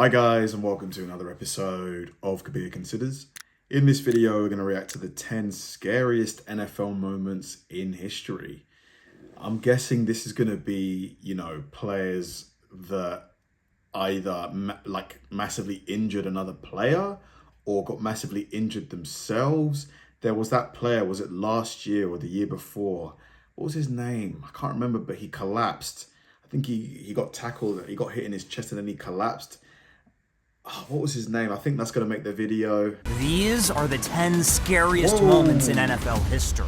Hi guys, and welcome to another episode of Kabir Considers. In this video, we're going to react to the 10 scariest NFL moments in history. I'm guessing this is going to be, players that either massively injured another player or got massively injured themselves. There was that player, was it last year or the year before? What was his name? I can't remember, but he collapsed. I think he got tackled, he got hit in his chest and then he collapsed. Oh, what was his name? I think that's going to make the video. These are the 10 scariest moments in NFL history.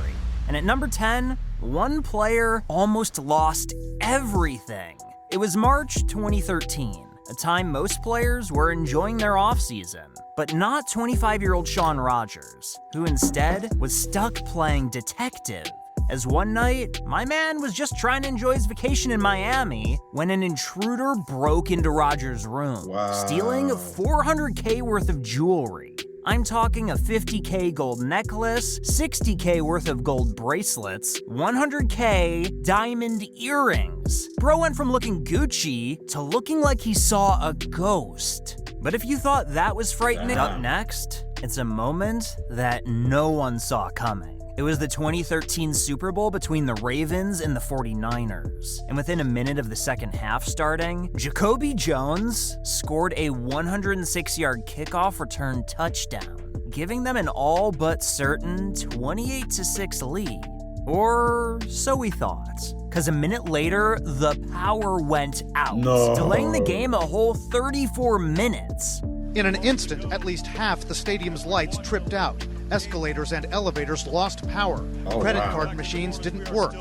And at number 10, one player almost lost everything. It was March 2013, a time most players were enjoying their offseason, but not 25-year-old Shawn Rogers, who instead was stuck playing detective. As one night, my man was just trying to enjoy his vacation in Miami when an intruder broke into Rogers' room, stealing $400K worth of jewelry. I'm talking a $50K gold necklace, $60K worth of gold bracelets, $100K diamond earrings. Bro went from looking Gucci to looking like he saw a ghost. But if you thought that was frightening, up next, it's a moment that no one saw coming. It was the 2013 Super Bowl between the Ravens and the 49ers. And within a minute of the second half starting, Jacoby Jones scored a 106-yard kickoff return touchdown, giving them an all but certain 28-6 lead. Or so we thought. Because a minute later, the power went out, delaying the game a whole 34 minutes. In an instant, at least half the stadium's lights tripped out. Escalators and elevators lost power. Credit card machines didn't work.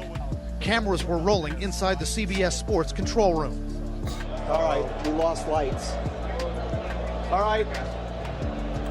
Cameras were rolling inside the CBS Sports control room. All right, we lost lights. All right.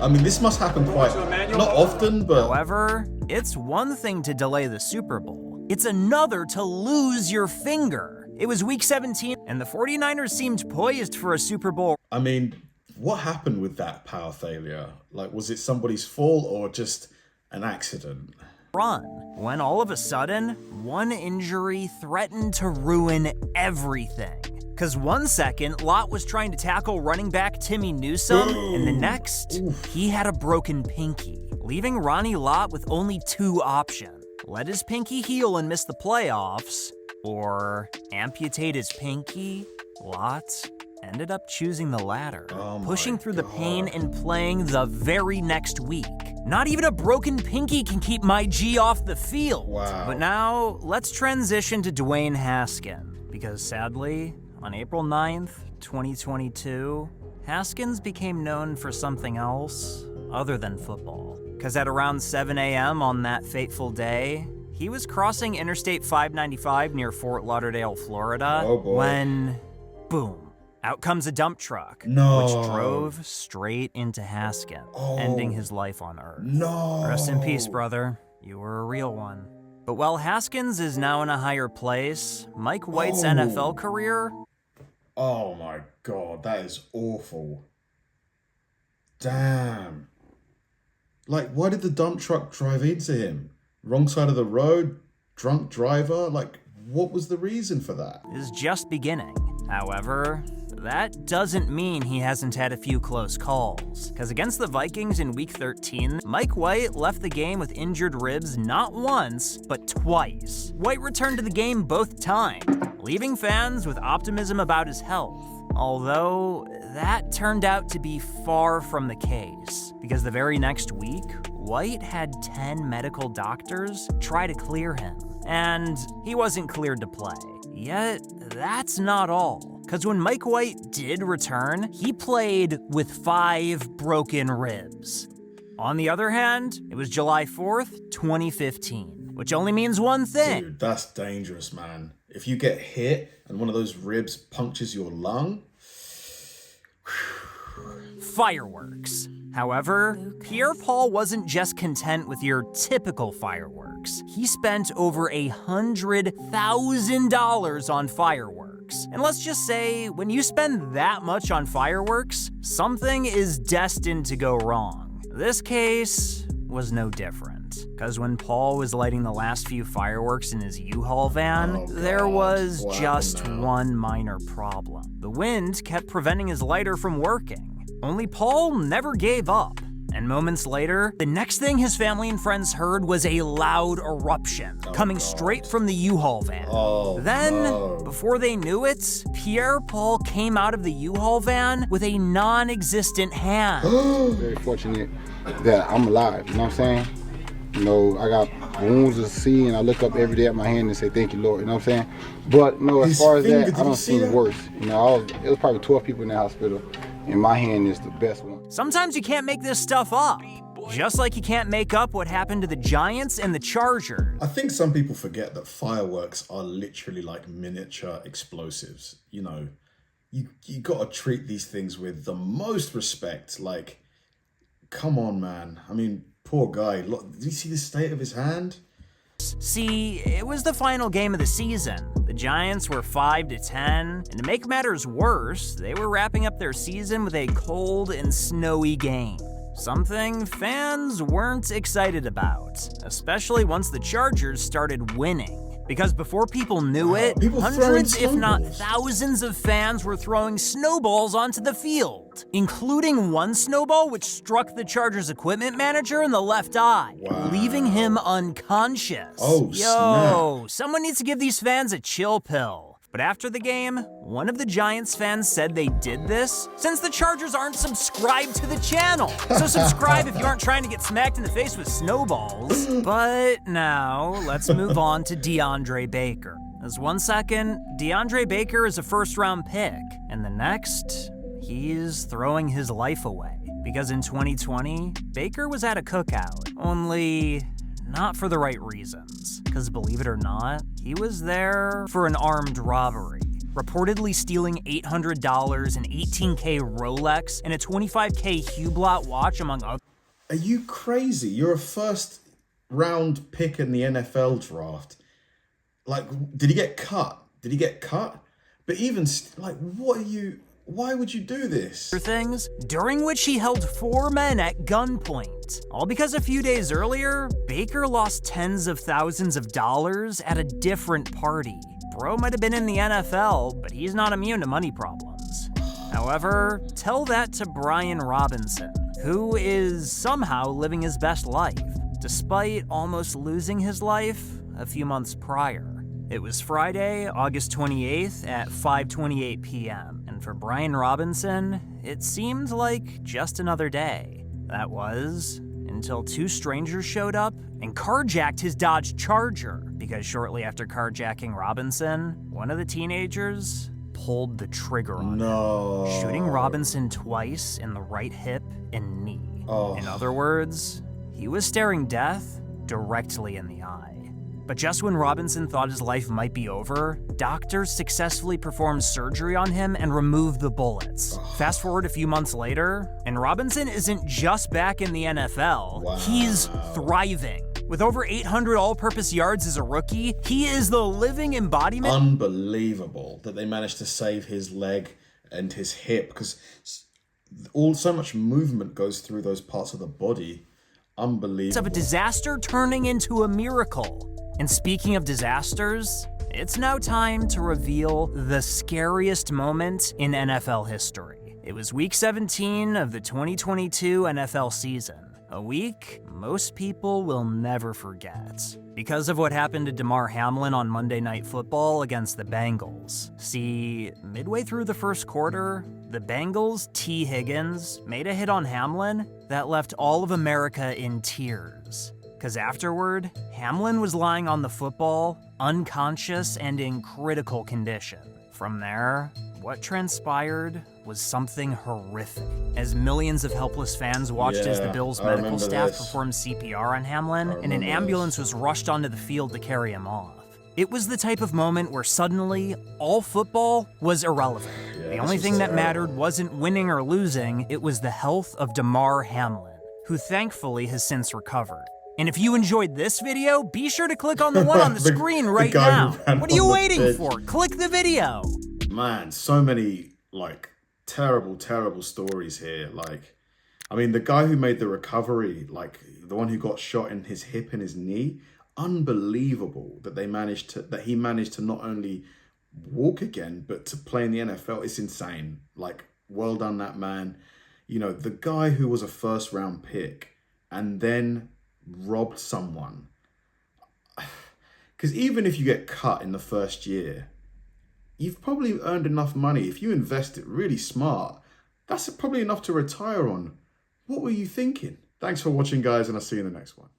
I mean, this must happen quite, not often, but... However, it's one thing to delay the Super Bowl. It's another to lose your finger. It was week 17, and the 49ers seemed poised for a Super Bowl. I mean, what happened with that power failure? Like, was it somebody's fault or just an accident? Run, when all of a sudden, one injury threatened to ruin everything. Because 1 second, Lott was trying to tackle running back Timmy Newsome, and the next, he had a broken pinky, leaving Ronnie Lott with only two options. Let his pinky heal and miss the playoffs, or amputate his pinky. Lott ended up choosing the latter, pushing through the pain and playing the very next week. Not even a broken pinky can keep my G off the field. Wow. But now, let's transition to Dwayne Haskins, because sadly, on April 9th, 2022, Haskins became known for something else other than football. Because at around 7 a.m. on that fateful day, he was crossing Interstate 595 near Fort Lauderdale, Florida, when, boom. Out comes a dump truck, which drove straight into Haskins, ending his life on Earth. Rest in peace, brother. You were a real one. But while Haskins is now in a higher place, Mike White's NFL career... Oh my God, that is awful. Damn. Like, why did the dump truck drive into him? Wrong side of the road? Drunk driver? Like, what was the reason for that? ...is just beginning. However, that doesn't mean he hasn't had a few close calls. Because against the Vikings in Week 13, Mike White left the game with injured ribs not once, but twice. White returned to the game both times, leaving fans with optimism about his health. Although, that turned out to be far from the case. Because the very next week, White had 10 medical doctors try to clear him. And he wasn't cleared to play. Yet, that's not all. Because when Mike White did return, he played with 5 broken ribs. On the other hand, it was July 4th, 2015, which only means one thing. Dude, that's dangerous, man. If you get hit and one of those ribs punctures your lung... Fireworks. However, Pierre Paul wasn't just content with your typical fireworks. He spent over $100,000 on fireworks. And let's just say, when you spend that much on fireworks, something is destined to go wrong. This case was no different. this. Because when Paul was lighting the last few fireworks in his U-Haul van, there was just one minor problem. The wind kept preventing his lighter from working. Only Paul never gave up. And moments later, the next thing his family and friends heard was a loud eruption coming straight from the U-Haul van. Then, before they knew it, Pierre Paul came out of the U-Haul van with a non-existent hand. Very fortunate that I'm alive, you know what I'm saying? You know, I got wounds to see, and I look up every day at my hand and say, thank you, Lord, you know what I'm saying? But, you know, as far as that, I don't see worse. You know, it was probably 12 people in the hospital, and my hand is the best one. Sometimes you can't make this stuff up. Just like you can't make up what happened to the Giants and the Chargers. I think some people forget that fireworks are literally like miniature explosives. You know, you got to treat these things with the most respect. Like, come on, man. I mean, poor guy. Look, did you see the state of his hand? See, it was the final game of the season. The Giants were 5-10, and to make matters worse, they were wrapping up their season with a cold and snowy game. Something fans weren't excited about, especially once the Chargers started winning. Because before people knew it, hundreds, if not thousands of fans were throwing snowballs onto the field, including one snowball which struck the Chargers equipment manager in the left eye, leaving him unconscious. Yo, someone needs to give these fans a chill pill. But after the game, one of the Giants fans said they did this since the Chargers aren't subscribed to the channel. So subscribe if you aren't trying to get smacked in the face with snowballs. But now, let's move on to DeAndre Baker. As 1 second, DeAndre Baker is a first-round pick, and the next, he's throwing his life away. Because in 2020, Baker was at a cookout, only not for the right reasons. Because believe it or not, he was there for an armed robbery, reportedly stealing $800, an $18K Rolex, and a $25K Hublot watch, among others. Are you crazy? You're a first-round pick in the NFL draft. Like, did he get cut? Did he get cut? But even, like, why would you do this? Things, during which he held 4 men at gunpoint. All because a few days earlier, Baker lost tens of thousands of dollars at a different party. Bro might have been in the NFL, but he's not immune to money problems. However, tell that to Brian Robinson, who is somehow living his best life, despite almost losing his life a few months prior. It was Friday, August 28th at 5:28 p.m. And for Brian Robinson, it seemed like just another day. That was until 2 strangers showed up and carjacked his Dodge Charger. Because shortly after carjacking Robinson, one of the teenagers pulled the trigger on him, shooting Robinson twice in the right hip and knee. In other words, he was staring death directly in the eye. But just when Robinson thought his life might be over, doctors successfully performed surgery on him and removed the bullets. Fast forward a few months later, and Robinson isn't just back in the NFL, he's thriving. With over 800 all-purpose yards as a rookie, he is the living embodiment. Unbelievable that they managed to save his leg and his hip, because so much movement goes through those parts of the body. Unbelievable. Of a disaster turning into a miracle. And speaking of disasters, it's now time to reveal the scariest moment in NFL history. It was week 17 of the 2022 NFL season. A week most people will never forget. Because of what happened to Demar Hamlin on Monday Night Football against the Bengals. See, midway through the first quarter, the Bengals' T. Higgins made a hit on Hamlin that left all of America in tears. Because afterward, Hamlin was lying on the football, unconscious and in critical condition. From there, what transpired was something horrific. As millions of helpless fans watched as the Bills' medical staff performed CPR on Hamlin, and an ambulance was rushed onto the field to carry him off. It was the type of moment where suddenly, all football was irrelevant. The only thing that mattered wasn't winning or losing, it was the health of Demar Hamlin, who thankfully has since recovered. And if you enjoyed this video, be sure to click on the one on the screen right now. What are you waiting for? Click the video. Man, so many, like, terrible, terrible stories here. Like, I mean, the guy who made the recovery, like the one who got shot in his hip and his knee, unbelievable that he managed to not only walk again, but to play in the NFL. It's insane. Like, well done, that man. You know, the guy who was a first round pick and then robbed someone. Because even if you get cut in the first year, you've probably earned enough money. If you invest it really smart, that's probably enough to retire on. What were you thinking? Thanks for watching, guys, and I'll see you in the next one.